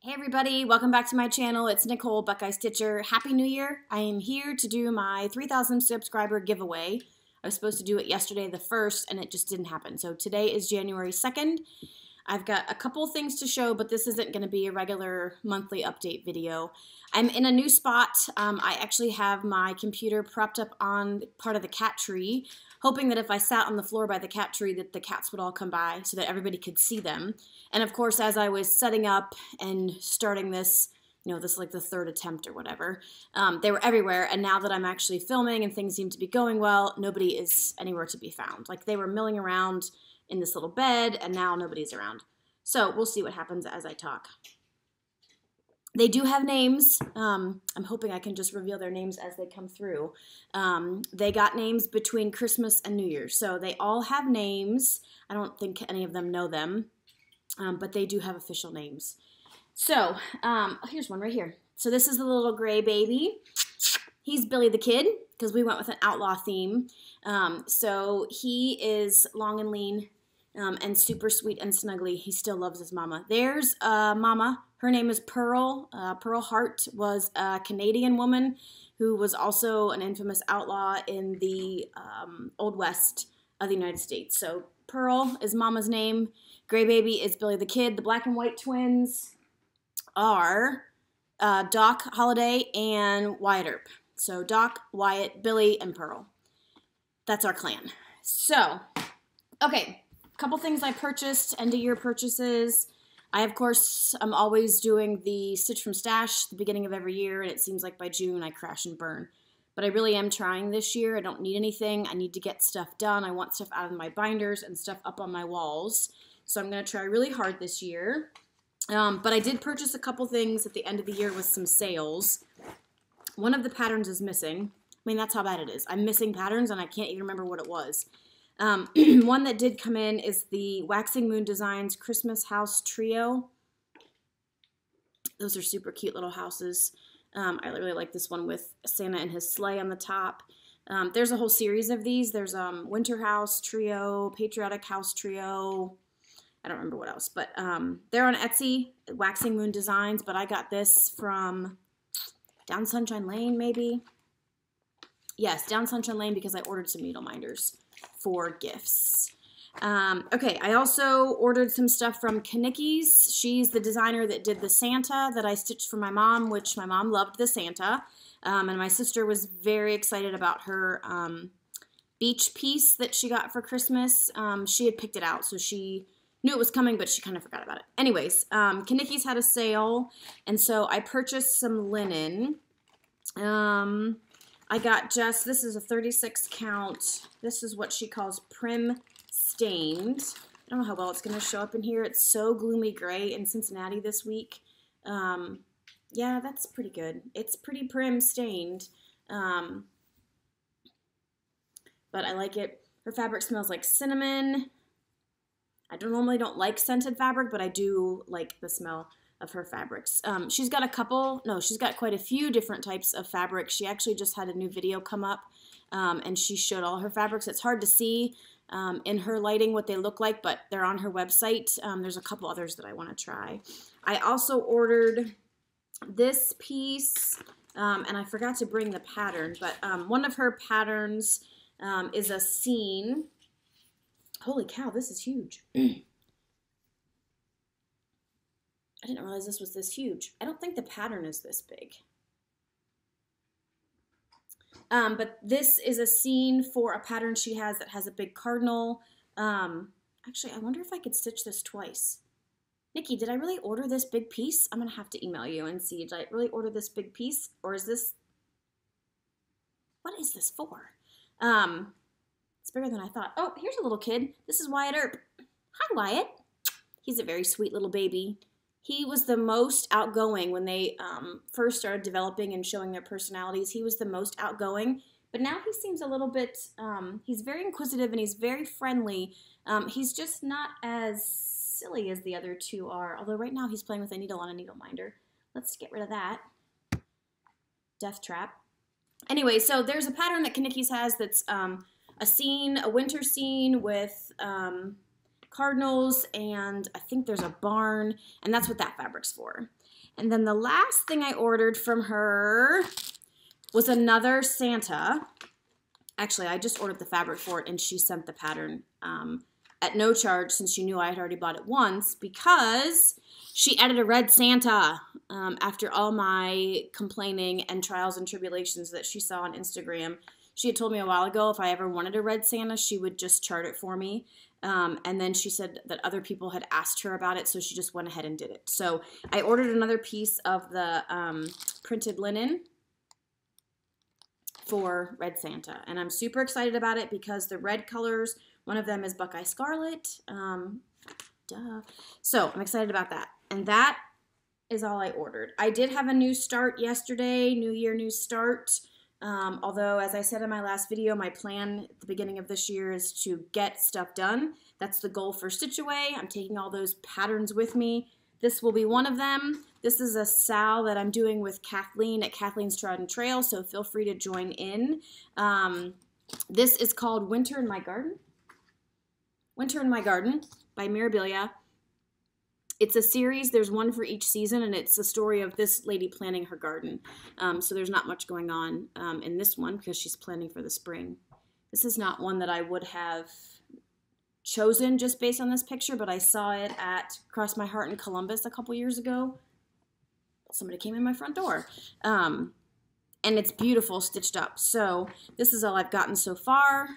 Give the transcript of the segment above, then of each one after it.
Hey everybody, welcome back to my channel. It's Nicole, Buckeye Stitcher. Happy New Year. I am here to do my 3,000 subscriber giveaway. I was supposed to do it yesterday the 1st and it just didn't happen. So today is January 2nd. I've got a couple things to show, but this isn't going to be a regular monthly update video. I'm in a new spot. I actually have my computer propped up on part of the cat tree, hoping that if I sat on the floor by the cat tree that the cats would all come by so that everybody could see them. And of course, as I was setting up and starting this, this is like the 3rd attempt or whatever, they were everywhere. And now that I'm actually filming and things seem to be going well, nobody is anywhere to be found. Like they were milling around in this little bed and now nobody's around. So we'll see what happens as I talk. They do have names. I'm hoping I can just reveal their names as they come through. They got names between Christmas and New Year's. So they all have names. I don't think any of them know them, but they do have official names. So here's one right here. So this is the little gray baby. He's Billy the Kid because we went with an outlaw theme. So he is long and lean and super sweet and snuggly. He still loves his mama. There's Mama. Her name is Pearl. Pearl Hart was a Canadian woman who was also an infamous outlaw in the Old West of the United States. So Pearl is Mama's name. Gray Baby is Billy the Kid. The black and white twins are Doc Holliday and Wyatt Earp. So Doc, Wyatt, Billy, and Pearl. That's our clan. So, okay. Couple things I purchased, end of year purchases. I, of course, I'm always doing the Stitch from Stash at the beginning of every year, and it seems like by June I crash and burn. But I really am trying this year. I don't need anything. I need to get stuff done. I want stuff out of my binders and stuff up on my walls. So I'm going to try really hard this year. But I did purchase a couple things at the end of the year with some sales. One of the patterns is missing. I mean, that's how bad it is. I'm missing patterns, and I can't even remember what it was. One that did come in is the Waxing Moon Designs Christmas House Trio. Those are super cute little houses. I really like this one with Santa and his sleigh on the top. There's a whole series of these. There's Winter House Trio, Patriotic House Trio. I don't remember what else, but they're on Etsy, Waxing Moon Designs, but I got this from Down Sunshine Lane, maybe? Yes, Down Sunshine Lane because I ordered some needle minders for gifts. Okay, I also ordered some stuff from Kenickies. She's the designer that did the Santa that I stitched for my mom, which my mom loved the Santa. And my sister was very excited about her beach piece that she got for Christmas. She had picked it out, so she knew it was coming, but she kind of forgot about it. Anyways, Kenickies had a sale, and so I purchased some linen. I got just, this is a 36 count. This is what she calls Prim Stained. I don't know how well it's going to show up in here. It's so gloomy gray in Cincinnati this week. Yeah, that's pretty good. It's pretty prim stained. But I like it. Her fabric smells like cinnamon. I normally don't like scented fabric, but I do like the smell of her fabrics. She's got she's got quite a few different types of fabric. She actually just had a new video come up and she showed all her fabrics. It's hard to see in her lighting what they look like, but they're on her website. There's a couple others that I want to try. I also ordered this piece and I forgot to bring the pattern, but one of her patterns is a scene. Holy cow, this is huge. I didn't realize this was this huge. I don't think the pattern is this big. But this is a scene for a pattern she has that has a big cardinal. Actually, I wonder if I could stitch this twice. Nikki, did I really order this big piece? I'm going to have to email you and see. Did I really order this big piece? Or is this... What is this for? It's bigger than I thought. Oh, here's a little kid. This is Wyatt Earp. Hi, Wyatt. He's a very sweet little baby. He was the most outgoing when they first started developing and showing their personalities. He was the most outgoing, but now he seems a little bit, he's very inquisitive and he's very friendly. He's just not as silly as the other two are, although right now he's playing with a needle on a needle minder. Let's get rid of that. Death trap. Anyway, so there's a pattern that Kenickies has that's a scene, a winter scene with cardinals, and I think there's a barn, and that's what that fabric's for. And then the last thing I ordered from her was another Santa. Actually, I just ordered the fabric for it, and she sent the pattern at no charge since she knew I had already bought it once, because she added a red Santa after all my complaining and trials and tribulations that she saw on Instagram. She had told me a while ago if I ever wanted a red Santa, she would just chart it for me. And then she said that other people had asked her about it, so she just went ahead and did it. So I ordered another piece of the printed linen for Red Santa. And I'm super excited about it because the red colors, one of them is Buckeye Scarlet. So I'm excited about that. And that is all I ordered. I did have a new start yesterday, New Year, new start. Although, as I said in my last video, my plan at the beginning of this year is to get stuff done. That's the goal for Stitch Away. I'm taking all those patterns with me. This will be one of them. This is a sal that I'm doing with Kathleen at Kathleen's Trodden Trail, so feel free to join in. This is called Winter in My Garden. Winter in My Garden by Mirabilia. It's a series. There's one for each season, and it's the story of this lady planting her garden. So there's not much going on in this one because she's planning for the spring. This is not one that I would have chosen just based on this picture, but I saw it at Cross My Heart in Columbus a couple years ago. Somebody came in my front door. And it's beautiful stitched up. So this is all I've gotten so far.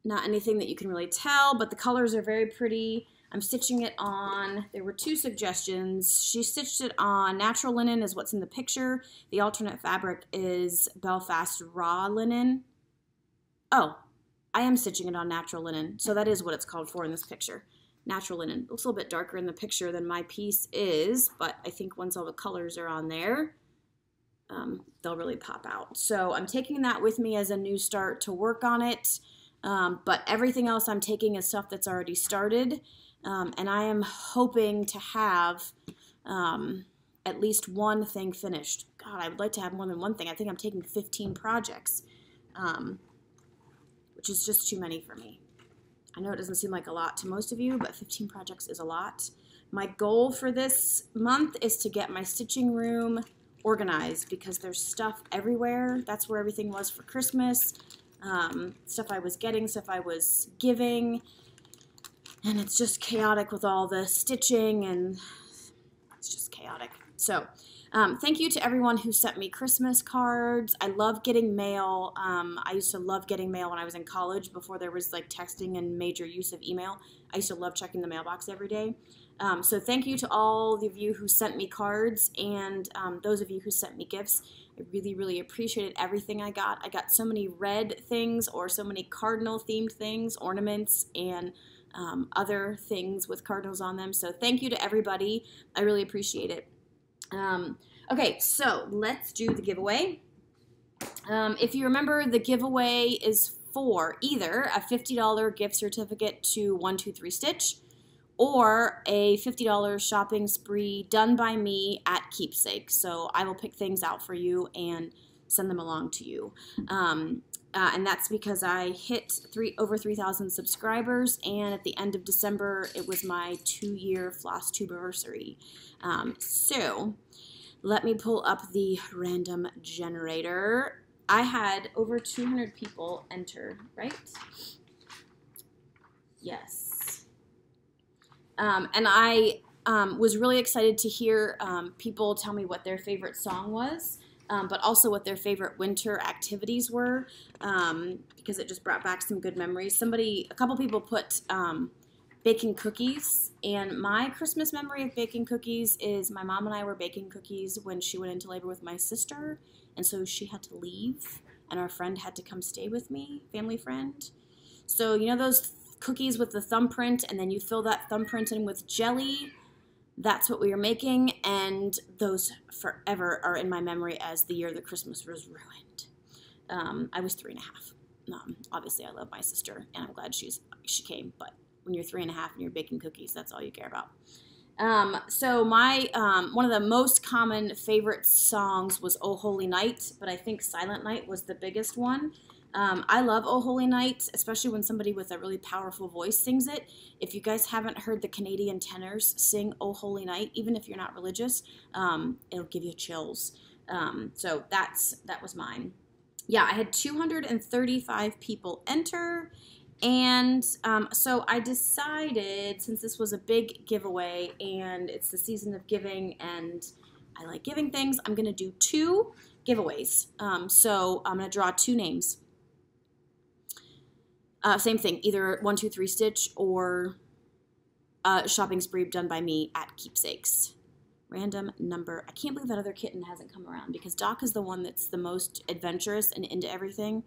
Not anything that you can really tell, but the colors are very pretty. I'm stitching it on, there were two suggestions. She stitched it on natural linen is what's in the picture. The alternate fabric is Belfast raw linen. Oh, I am stitching it on natural linen, so that is what it's called for in this picture. Natural linen. It looks a little bit darker in the picture than my piece is, but I think once all the colors are on there, they'll really pop out. So I'm taking that with me as a new start to work on it, but everything else I'm taking is stuff that's already started. And I am hoping to have at least one thing finished. God, I would like to have more than one thing. I think I'm taking 15 projects, which is just too many for me. I know it doesn't seem like a lot to most of you, but 15 projects is a lot. My goal for this month is to get my stitching room organized because there's stuff everywhere. That's where everything was for Christmas. Stuff I was getting, stuff I was giving. And it's just chaotic with all the stitching, and it's just chaotic. So thank you to everyone who sent me Christmas cards. I love getting mail. I used to love getting mail when I was in college before there was like texting and major use of email. I used to love checking the mailbox every day. So thank you to all of you who sent me cards and those of you who sent me gifts. I really, really appreciated everything I got. I got so many red things or so many cardinal themed things, ornaments, and other things with cardinals on them. So thank you to everybody. I really appreciate it. Okay, so let's do the giveaway. If you remember, the giveaway is for either a $50 gift certificate to 123 Stitch or a $50 shopping spree done by me at Keepsakes. So I will pick things out for you and send them along to you. And that's because I hit over 3,000 subscribers, and at the end of December, it was my 2-year Flosstube anniversary. So let me pull up the random generator. I had over 200 people enter, right? Yes. And I was really excited to hear people tell me what their favorite song was. But also what their favorite winter activities were, because it just brought back some good memories. A couple people put baking cookies, and my Christmas memory of baking cookies is my mom and I were baking cookies when she went into labor with my sister, and so she had to leave, and our friend had to come stay with me, family friend. So you know those cookies with the thumbprint, and then you fill that thumbprint in with jelly? That's what we were making, and those forever are in my memory as the year that Christmas was ruined. I was 3.5. Obviously, I love my sister, and I'm glad she came, but when you're 3.5 and you're baking cookies, that's all you care about. So my one of the most common favorite songs was Oh Holy Night, but I think Silent Night was the biggest one. I love Oh Holy Night, especially when somebody with a really powerful voice sings it. If you guys haven't heard the Canadian tenors sing Oh Holy Night, even if you're not religious, it'll give you chills. So that was mine. Yeah, I had 235 people enter. And so I decided, since this was a big giveaway and it's the season of giving and I like giving things, I'm going to do 2 giveaways. So I'm going to draw 2 names. Same thing, either 1, 2, 3 Stitch or shopping spree done by me at Keepsakes. Random number. I can't believe that other kitten hasn't come around because Doc is the one that's the most adventurous and into everything.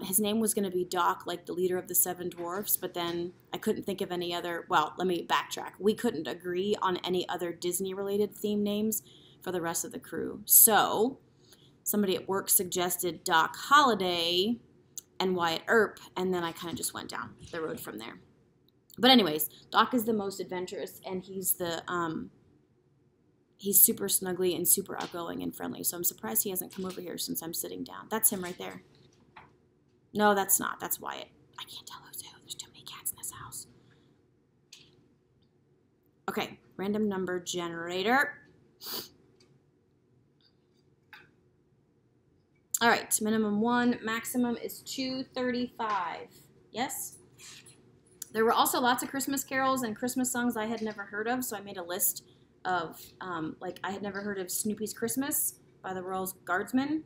His name was going to be Doc, like the leader of the 7 dwarfs, but then I couldn't think of any other, well, let me backtrack. We couldn't agree on any other Disney-related theme names for the rest of the crew. So somebody at work suggested Doc Holliday and Wyatt Earp, and then I kind of just went down the road from there. But anyways, Doc is the most adventurous, and he's super snuggly and super outgoing and friendly, so I'm surprised he hasn't come over here since I'm sitting down. That's him right there. No, that's not. That's Wyatt. I can't tell who's who. There's too many cats in this house. Okay, random number generator. All right, minimum 1, maximum is 235. Yes? There were also lots of Christmas carols and Christmas songs I had never heard of, so I made a list of, like, I had never heard of Snoopy's Christmas by the Royal Guardsmen,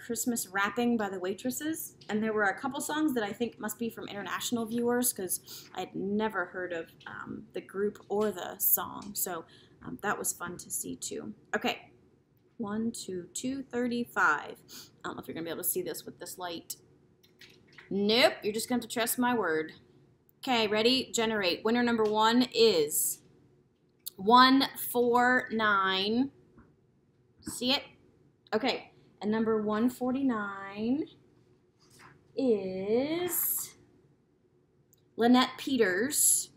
Christmas Rapping by the Waitresses, and there were a couple songs that I think must be from international viewers because I had never heard of the group or the song, so that was fun to see too. Okay. 1, 2, 235. I don't know if you're going to be able to see this with this light. Nope, you're just going to have to trust my word. Okay, ready? Generate. Winner number 1 is 149. See it? Okay, and number 149 is Lynette Peters.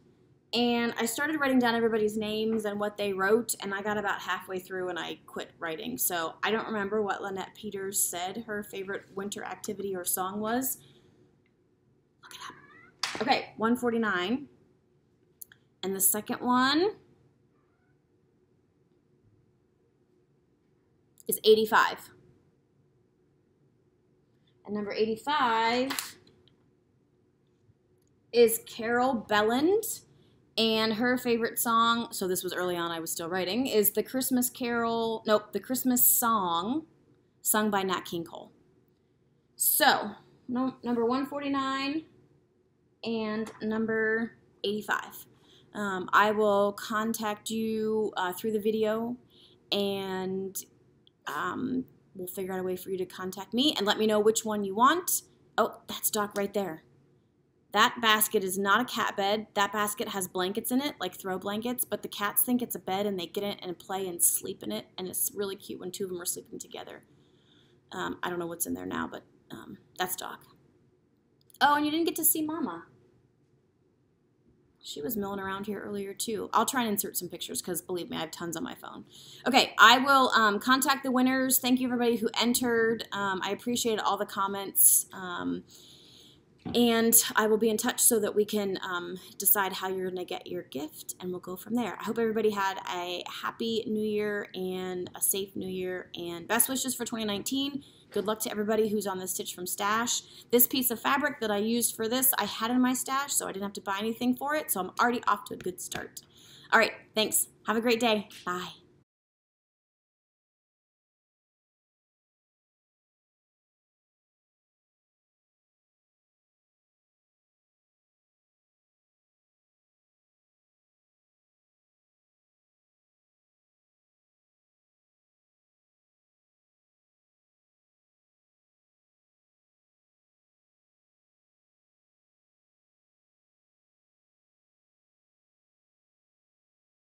And I started writing down everybody's names and what they wrote, and I got about halfway through and I quit writing. So I don't remember what Lynette Peters said her favorite winter activity or song was. Look it up. Okay, 149. And the second one is 85. And number 85 is Carol Belland. And her favorite song, so this was early on, I was still writing, is the Christmas Carol, nope, the Christmas song sung by Nat King Cole. So, number 149 and number 85. I will contact you through the video, and we'll figure out a way for you to contact me and let me know which one you want. Oh, that's Doc right there. That basket is not a cat bed. That basket has blankets in it, like throw blankets, but the cats think it's a bed and they get in it and play and sleep in it, and it's really cute when 2 of them are sleeping together. I don't know what's in there now, but that's Doc. Oh, and you didn't get to see Mama. She was milling around here earlier, too. I'll try and insert some pictures because, believe me, I have tons on my phone. Okay, I will contact the winners. Thank you, everybody who entered. I appreciate all the comments. And I will be in touch so that we can decide how you're going to get your gift, and we'll go from there. I hope everybody had a happy New Year and a safe New Year, and best wishes for 2019. Good luck to everybody who's on the Stitch from Stash. This piece of fabric that I used for this, I had in my stash, so I didn't have to buy anything for it, so I'm already off to a good start. All right, thanks. Have a great day. Bye.